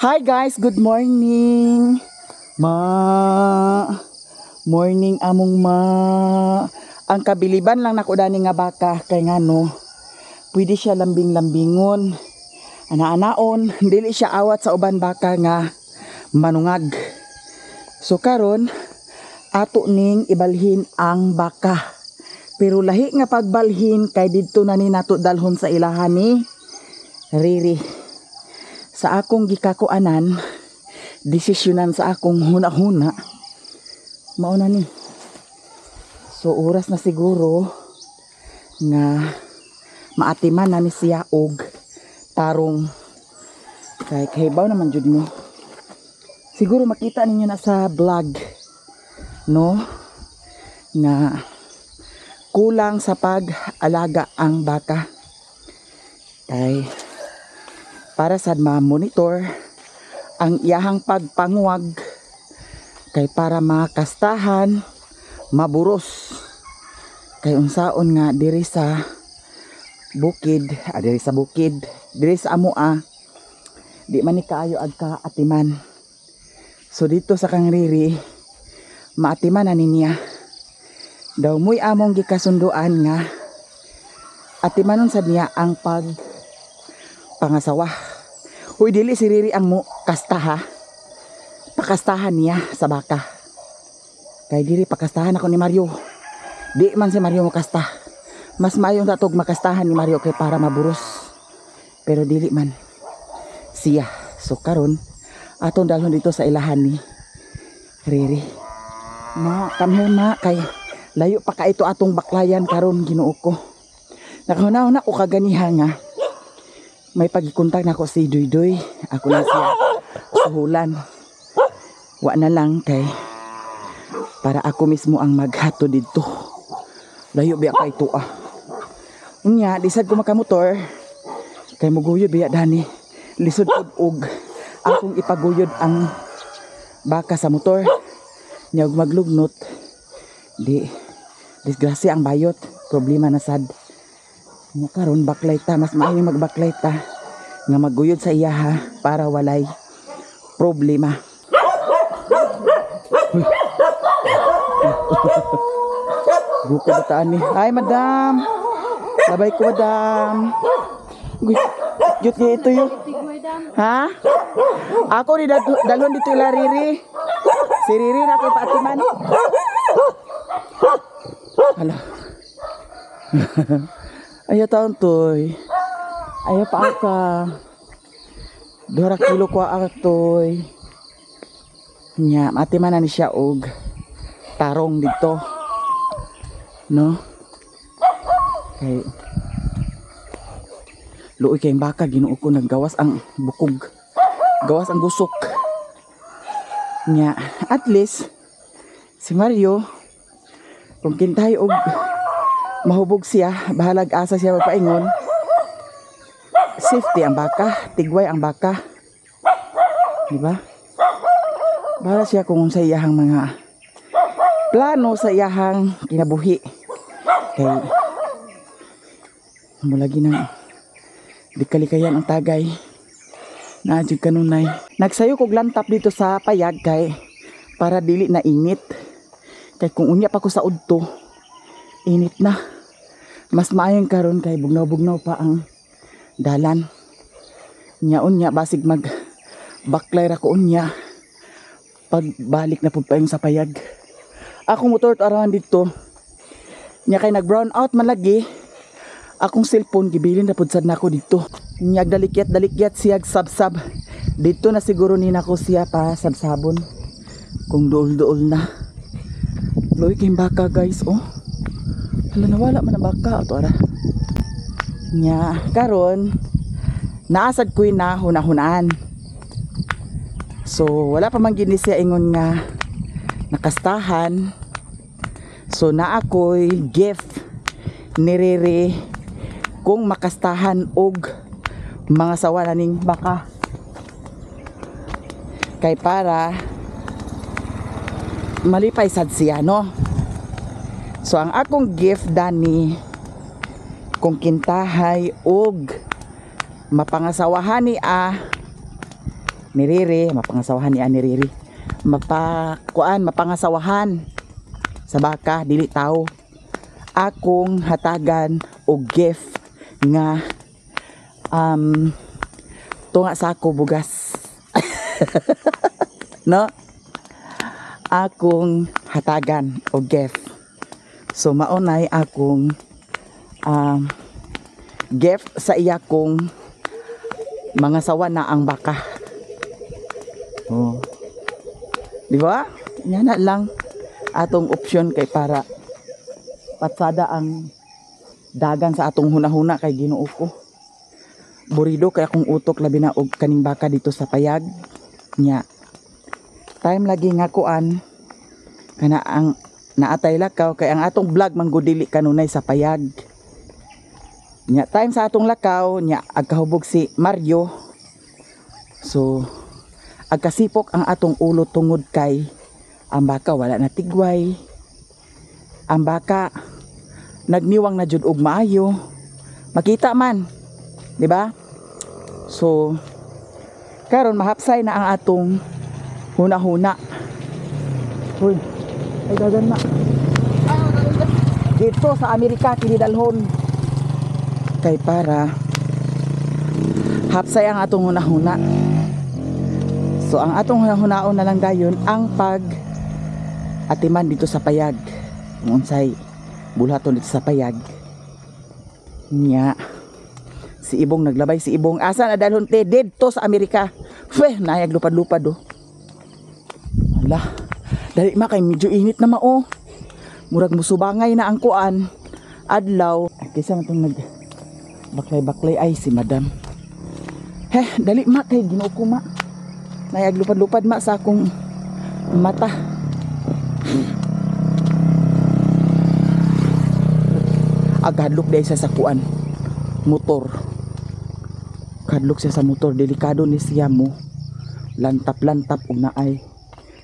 Hi guys, good morning. Morning among Ang kabiliban lang nako dani nga baka kay ngano. Pwede siya lambing-lambingon. Ana-anaon, dili siya awat sa uban baka nga manungag. So karon ato ning ibalhin ang baka. Pero lahi nga pagbalhin kay didto na ni nato dalhon sa ilahan ni Riri. Sa akong gikakuanan, desisyonan sa akong huna-huna, mauna ni. So oras na siguro nga maatiman na ni siya og tarong. Kay kahibaw naman jud mo. Siguro makita ninyo na sa vlog, no? Nga kulang sa pag-alaga ang baka. Kay para sad ma-monitor ang iyahang pagpanguwag kay para makastahan, maburos. Kay unsaon nga diri sa bukid, diri sa amoa, di man ni kaayo agka atiman. So dito sa kang Riri, maatiman na niya. Daw muy among gikasunduan nga atimanon sad niya ang pangasawa. Huy, dili si Riri ang mo kasta ha. Pakastahan niya sa baka. Kay diri pakastahan ako ni Mario. Di man si Mario mo kasta. Mas maayong tatog makastahan ni Mario kay para maburos. Pero dili man siya. So karon atong dalhon dito sa ilahan ni Riri. Come here ma, kay layo pa ka ito atong baklayan karon, Ginoo ko. Nakahuna-huna ko kaganiha nga may pagkontak na ko si Duydoy. Ako na siya suhulan. Wa na lang kay para ako mismo ang maghato dito. Layo biya kay ito ah. Unya, lisad ko makamotor kay muguyod biya dani. Lisod og akong ipaguyod ang baka sa motor. Nya maglugnot. Di disgrasya ang bayot. Problema na sad. Nga karon baklay ta, mas maayo magbaklay ta nga maguyod sa iya ha para walay problema. Buko bataan ni. Ay madam. Labay ko madam. Jut ni ito yun. Ha? Ako ni dalhon dito ila Riri. Si Riri na kay paatiman. Hala. Ayaw taon toy. Ayaw pa aka. 2 kilo ko toy. Nya, mati man na ni siya og tarong dito. No? Okay. Luoy kay baka, Ginoo ko, naggawas ang bukog. Gawas ang gusok. Nya, at least si Mario kung kintay og mahubog siya, bahalag asa siya magpaingon. Safety ang baka, tigway ang baka. Diba? Bahala siya kung sa iyahang mga plano sa iyahang kinabuhi. Kay mulagi ng di kalikayan ang tagay. Naadjud kanunay. Nagsayo kog lantap dito sa payag kay para dili na init. Kay kung unya pa ko sa udto, init na. Mas maayong karon kay bugnaw-bugnaw pa ang dalan. Nya basig mag baklay ra ko unya. Pagbalik na pud payon sa payag. Akong motor to arawan dito. Nya kay nag brown out man lagi. Akong cellphone gibilin na pud sad nako dito. Nya dalikyat siya sabsab. Dito na siguro ni nako siya pa sabsabon. Kung duol-duol na. Loy kay baka guys, oh. Hala, nawala man ang baka ato ara. Nya karon naasad ko na hunahunaan. So wala pa man gini siya ingon nga nakastahan. So naa ako'y gift ni Riri kung makastahan og mga sawa na ning baka. Kay para malipay sad siya, no? So ang akong gift dani kung kintahay og mapangasawahan ni ni Riri, mapangasawahan niya ni Riri. Mapangasawahan sa baka dili tao. Akong hatagan og gift nga tunga sa ako bugas. No? Akong hatagan og gift. So maunay akong gift sa iya kong mga sawa na ang baka. Oh. Di ba? Yan na lang atong option kay para patsada ang dagan sa atong hunahuna kay Ginoo ko. Burido kay akong utok labi na og kaning baka dito sa payag nya. Time lagi nga kuan kana ang naatay lakaw kay ang atong vlog manggudili kanunay sa payag. Nya time sa atong lakaw nya agkahubog si Mario. So agkasipok ang atong ulo tungod kay ang baka wala na tigway. Ang baka nagniwang na jud og maayo. Makita man, di ba? So karon mahapsay na ang atong huna-huna. Hoy, ay dagan na. Dito sa Amerika kinidalhon kay para hapsay ang atong huna-huna. So ang atong huna-hunaon na lang dayon ang pag atiman dito sa payag. Kung unsay bulhaton dito sa payag. Nya si Ibong naglabay si Ibong asa na dalhon te didto sa Amerika. Feh, nayag lupad-lupad do. Ala, dali ma kay medyo init na mao. Murag musubangay na ang kuan. Adlaw, kaysa man tong nag baklay-baklay ay si Madam. Heh, dali ma kay Ginoo ko ma. Nayag lupad-lupad ma sa akong mata. Agadlok day sa kuan motor. Kadlok siya sa motor, delikado ni siya mo. Lantap-lantap og naay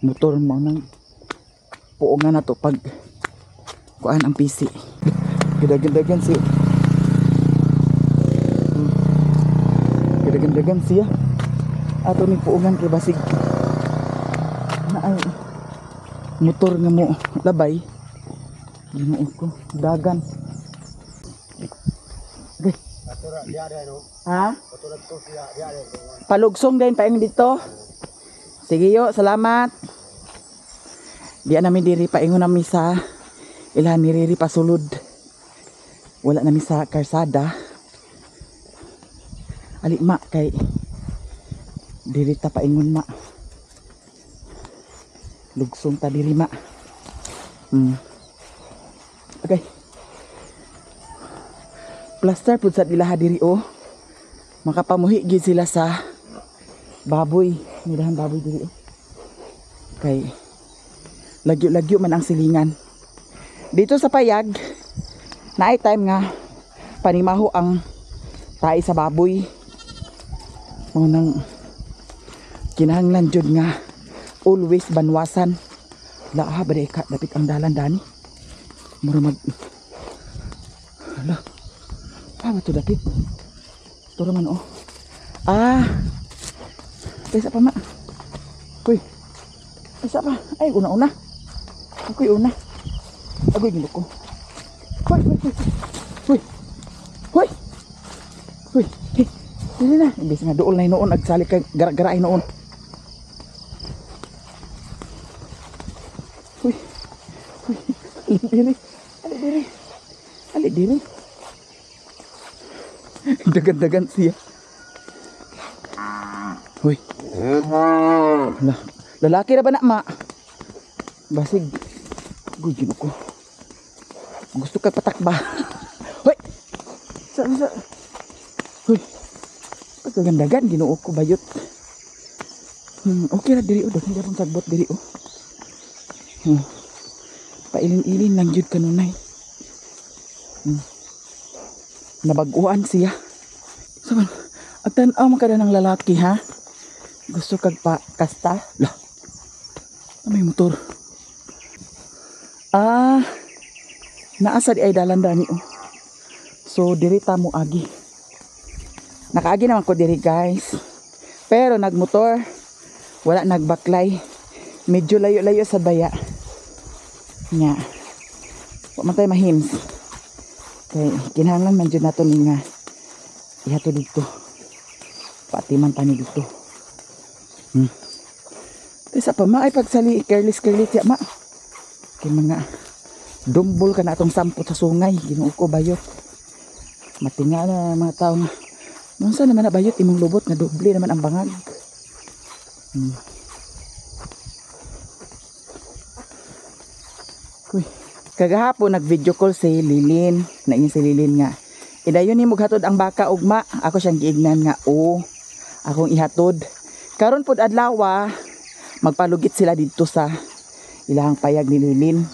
motor mo nang puongan na to pag kuan ang PC. Gidagan-dagan siya. Gidagan-dagan siya. Ato ni puongan kay basig naay motor nga mo labay. Ginoo ko, dagan. Okay. Ha? Palugsong din paing dito. Sige yo, salamat. Diyan namin diri paingon namin sa ilhan ni Riri pasulod. Wala namin sa karsada. Ali ma kay diri ta paingon ma. Lugsong ta diri ma. Okay. Plaster pud sa ilaha diri oh. Makapamuhi gid sila sa baboy, nilahan baboy diri oh. Kay lagyo-lagyo man ang silingan. Dito sa payag, naay time nga panimaho ang tae sa baboy. Mo nang kinahanglan jud nga always banwasan. Laa ba ka dapit ang dalan dani. Mura mag hala. Pa to dapit. Turo man oh. Kaysa pa ma. Kuy. Kaysa pa. Ay una-una. Ako'y una. Agoy gino ko. Hoy, hoy, hoy. Hoy. Hoy. Hoy. Hey. Dili na. Imbis nga dool na noon agsalik kay gara-garaay noon. Hoy. Hoy. Ali diri. Ali diri. Ali diri. Dagan-dagan siya. Hoy. Lalaki na ba na ma? Basig. Gugin ako. Gusto kay patakba. Hoy. Sa. Hoy. Dagan-dagan Ginoo ko bayot. Okay ra diri o dagan gyapon sagbot diri o. Pailin-ilin lang jud kanunay. Nabaguan siya. Saban, agtan-aw man kada ng lalaki ha. Gusto kag pa kasta? Lah. May motor. Naasa di ay dalan dani oh. So diri ta mo agi. Nakaagi naman ko diri guys. Pero nagmotor. wala nagbaklay. Medyo layo-layo sa baya. Nya. Wa man tayo mahims. Kay kinahanglan man jud nato ni nga ihato dito. Patiman pa ni dito. Isa pa ma ay pagsali careless ya ma. Kay mga dumbol ka na atong sampot sa sungay. Ginoo ko bayot. Matinga na mga tao nga. Nunsa naman na bayot imong lubot nga doble naman ang bangag. Kagahapon nag-video call si Lilin. Naingon si Lilin nga. Idayon ni mo hatod ang baka ugma. Ako siyang giignan nga akong ihatod. Karon pod adlaw magpalugit sila dito sa ilahang payag ni Lilin.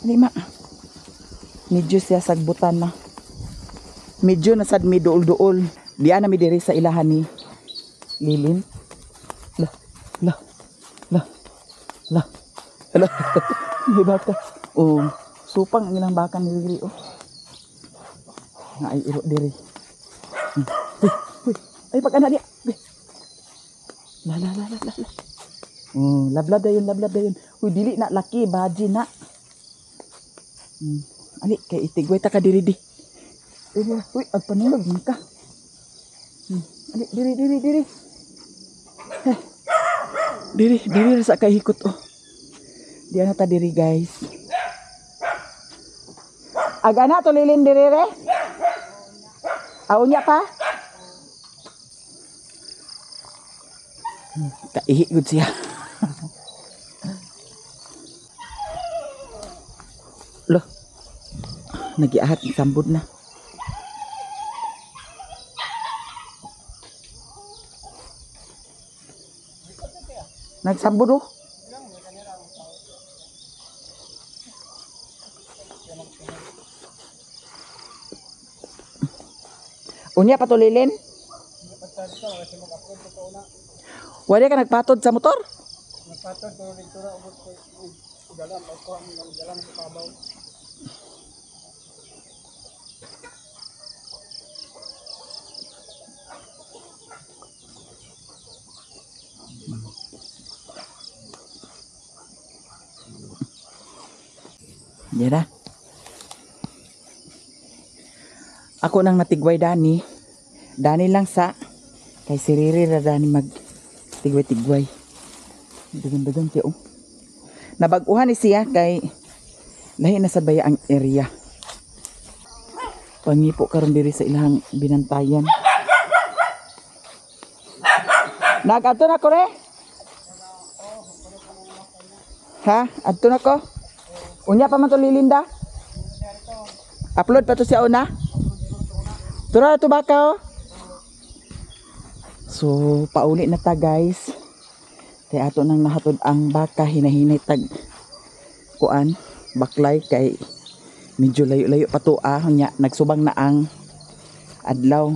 Lima. Medyo siya sagbutan na. Medyo nasad mi duol-duol. Diyan na mi diri sa ilahan ni Lilin. La. May baka. Supang ang ilang baka ni diri nga ay iro diri. Ay pag-ana dia. La. Lablab dayon. Uy dili na laki baji na. Ali kay itigway ta ka diri di. Uy agpanulog man ka. Ali diri. Diri sa kahikot Diyan na ta diri guys. Agana to Lilin diri re. Aunya pa. Kaihi gud siya. Loh. Nagiahat ng sambod na. Nagsambod Unya pa to Lilin? Wala ka nagpatod sa motor? Nagpatod pero dito ra ubot ko dalam ako ang dalam sa kabaw. Dira. Ako nang natigway Dani. Dani lang sa kay si Riri ra Dani mag tigway. Dagan siya Nabag-uhan ni siya kay lahi na sa baya ang area. Pangipo karon diri sa ilahang binantayan. Nag-adto na ko re? Ha? Adto na ko? Unya pa man to Lilinda? Upload pa to siya una? Tura to baka So, pauli na ta guys. Kaya ato nang nahatod ang baka hinahinay tag kuan, baklay kay medyo layo-layo pa to nya nagsubang na ang adlaw.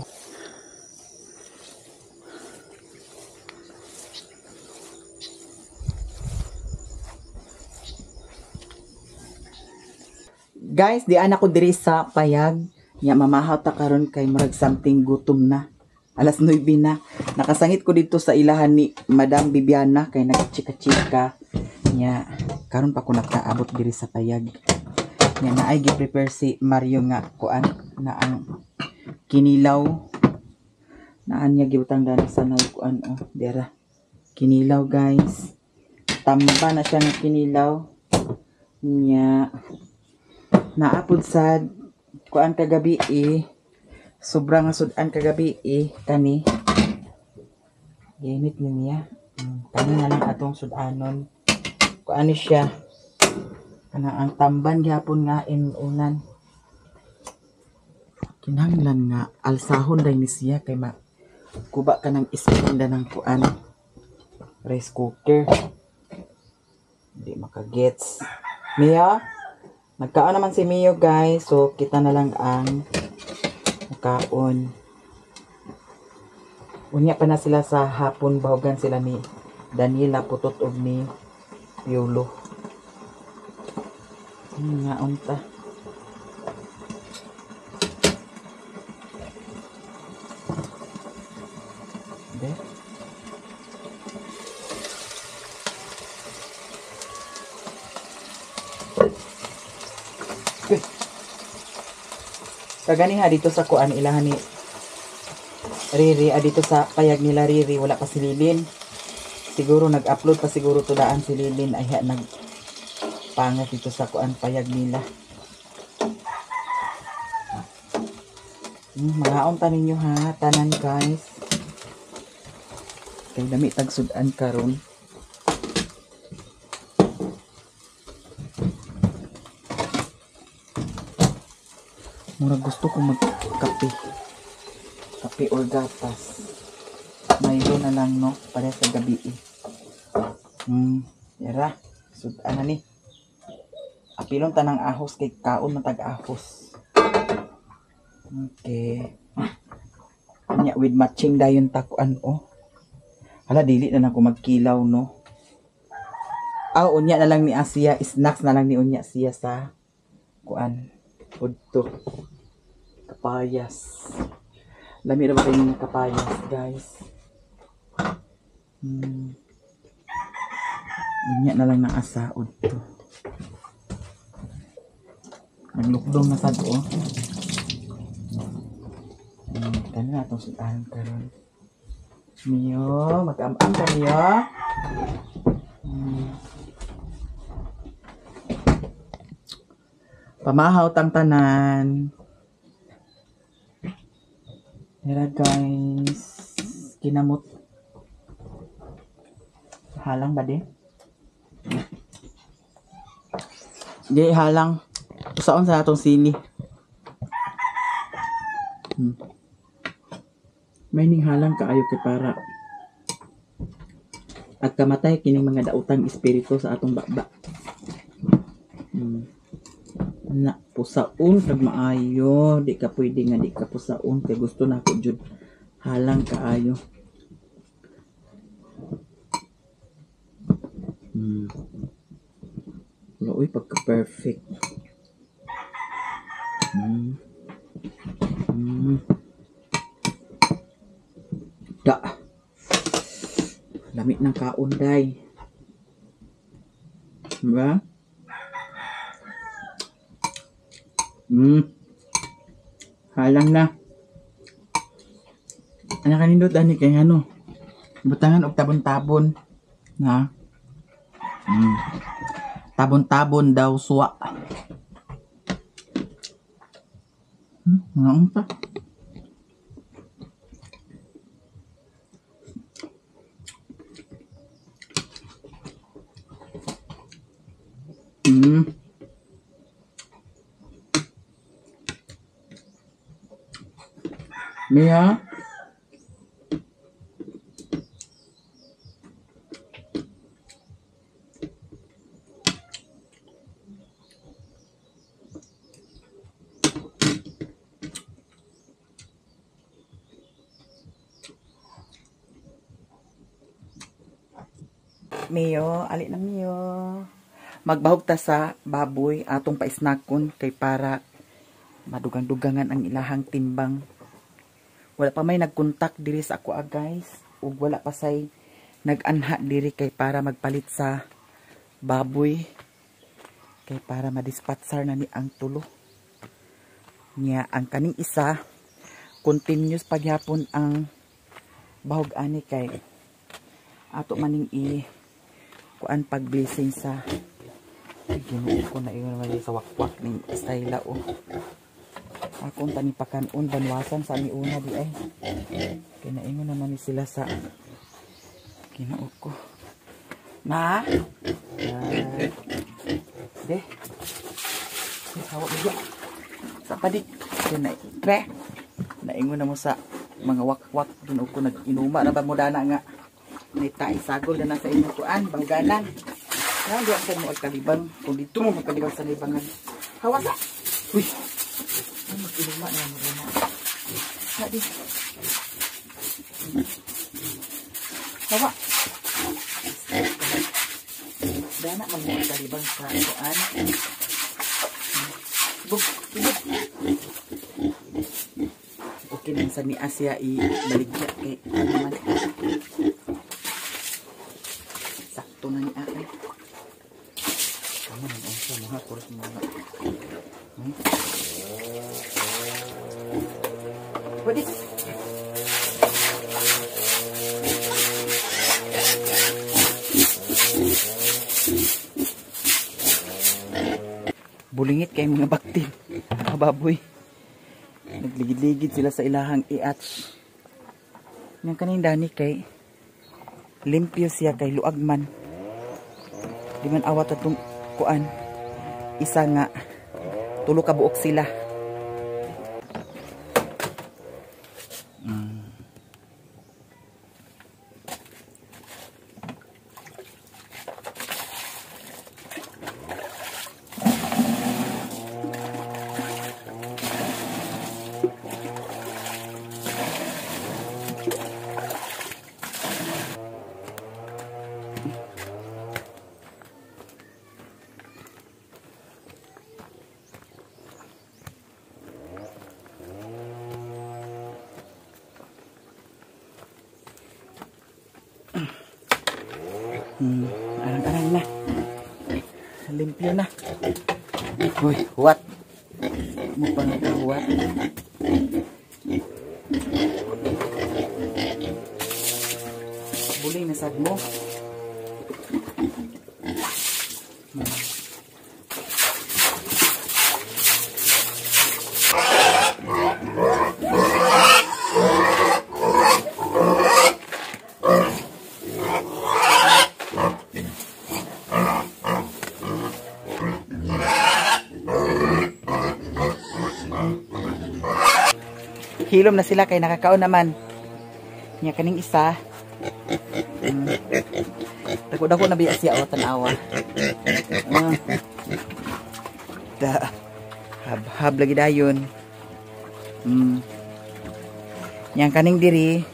Guys, di anak ko diri sa payag. Nya mamahaw ta karon kay murag something gutom na. Alas 9 na. Nakasangit ko dito sa ilahan ni Madam Bibiana kay nagchika-chika. Nya karon pa ko nakaabot diri sa payag. Nya naay gi-prepare si Mario nga kuan na ang kinilaw. Naan niya gibutang dani sa kuan dira. Kinilaw guys. Tamba na siya nga kinilaw. Nya naapod sa kuan kagabi sobrang sudan kagabi kani ginit niya kani na lang atong sudanon kuan ni siya kana ang tamban gyapon nga inunan kinahanglan nga alsahon dai ni siya kay kuba ka ng ispinda ng kuan rice cooker hindi makagets Mia nagkaon naman si Mio guys so kita na lang ang kaon. Unya pa na sila sa hapon bahugan sila ni Daniela Putot og ni Piolo. Nga unta. Kaganiha dito sa kuan ilahan ni Riri, dito sa payag nila Riri, wala pa si Lilin. Siguro nag-upload pa siguro to daan si Lilin ay nagpangat dito sa kuan payag nila. Mga ta ninyo ha, tanan guys. Kay dami tagsudan karon. Mura gusto ko magkape. Kape or gatas. Mayroon na lang no, para sa gabi eh. Yara, sudan na ni. Apilon tanang ahos kay kaon matag ahos. Okay. Nya with matching dayon takuan oh. Hala dili na nako magkilaw no. Unya na lang ni Asia, snacks na lang ni unya siya sa kuan. Udto. Kapayas. Lami ra ba kayo ng kapayas, guys? Unya na lang ng asaod to. Naglukdong na sad oh. Kani na itong sudahan karon. Miyo, mag-am-am ka miyo. Pamahaw tang tanan. Hira guys, kinamot. Halang ba din? Di halang. Usaon sa atong sili. May ning halang kaayo kay para at kamatay kining mga dautang espiritu sa atong baba. Na pusaon kag maayo, di ka pwede nga di ka pusaon kay gusto nako jud halang kaayo. Uy, pagka perfect. Da. Lamit ng kaon day. Diba? Halang na. Anak kanindot ani kay ano. Butangan og tabon-tabon. Na. Tabon-tabon daw suwa. Ngaon pa. Mia. Mio, ali na Mio. Magbahog ta sa baboy atong paisnakon kay para madugang-dugangan ang ilahang timbang. Wala pa may nagkontak diri sa ako guys. Ug wala pa say nag-anha diri kay para magpalit sa baboy. Kay para madispatsar na ni ang tulo. Nya ang kaning isa continuous pagyapon ang bahog ani kay ato maning kuan pag-blessing sa Ginoo ko na ingon man sa wakwak ning style o. Akong tani pakanon banwasan sa miuna di ay. Kinaingon naman ni sila sa Ginoo ko. Na. De. Hawa mo sa padik. Pre. Naingon na mo sa mga wakwak Ginoo ko nag-inuma na ba mo dana nga. May taisagol na nasa inyong kuan, bangganan. Kaya doon sa mo agkalibang. Kung dito mo magkalibang sa libangan. Hawasa! Uy! Ay, mag-iluma na mo na. Hadi. Hawa! Dana man mo agkalibang sa kuan. Bug! Bug! Okay lang sa ni Asia i-baligya kay naman. Sakto na ni Asia. Ano ang unsa mga kuros mga. Pwede. Bulingit kay mga baktin. Mga baboy. Nagligid-ligid sila sa ilahang iatch. Yang kanin dani kay limpyo siya kay luag man. Di man awat atong kuan. Isa nga tulo ka buok sila. Arang-arang na. Limpyo na. Uy, huwat. Mo pang huwat. Buling na sad mo. Hilom na sila kay nakakaon naman. Nya kaning isa. Dako-dako na biya siya o tanawa. Hab lagi dayon. Yang kaning diri.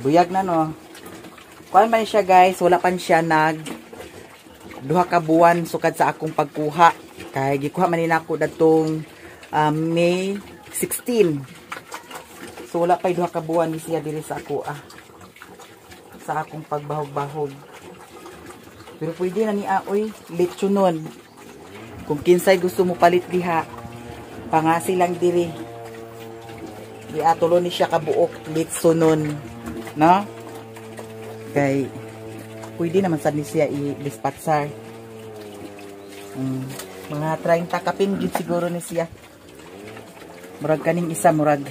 Buyag na no. Kuan man siya guys, wala pan siya duha ka buwan sukad sa akong pagkuha. Kaya gikuha man nako datong May 16. So wala pa duha ka buwan ni siya diri sa ako sa akong pagbahog-bahog. Pero pwede na ni aoy lechonon. Kung kinsay gusto mo palit diha, pangasi lang diri. Di atulo ni siya kabuok lechonon, no? Kay pwede naman sad ni siya i-dispatsar. Mga 30 kapin gid siguro ni siya. Murag kaning isa murag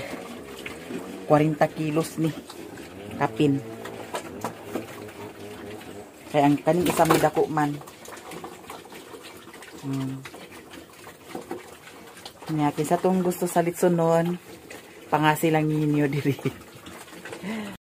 40 kilos ni kapin. Kaya ang kaning isa may dako man. Nya kinsa tong gusto sa litsonon, pangasi lang ninyo diri.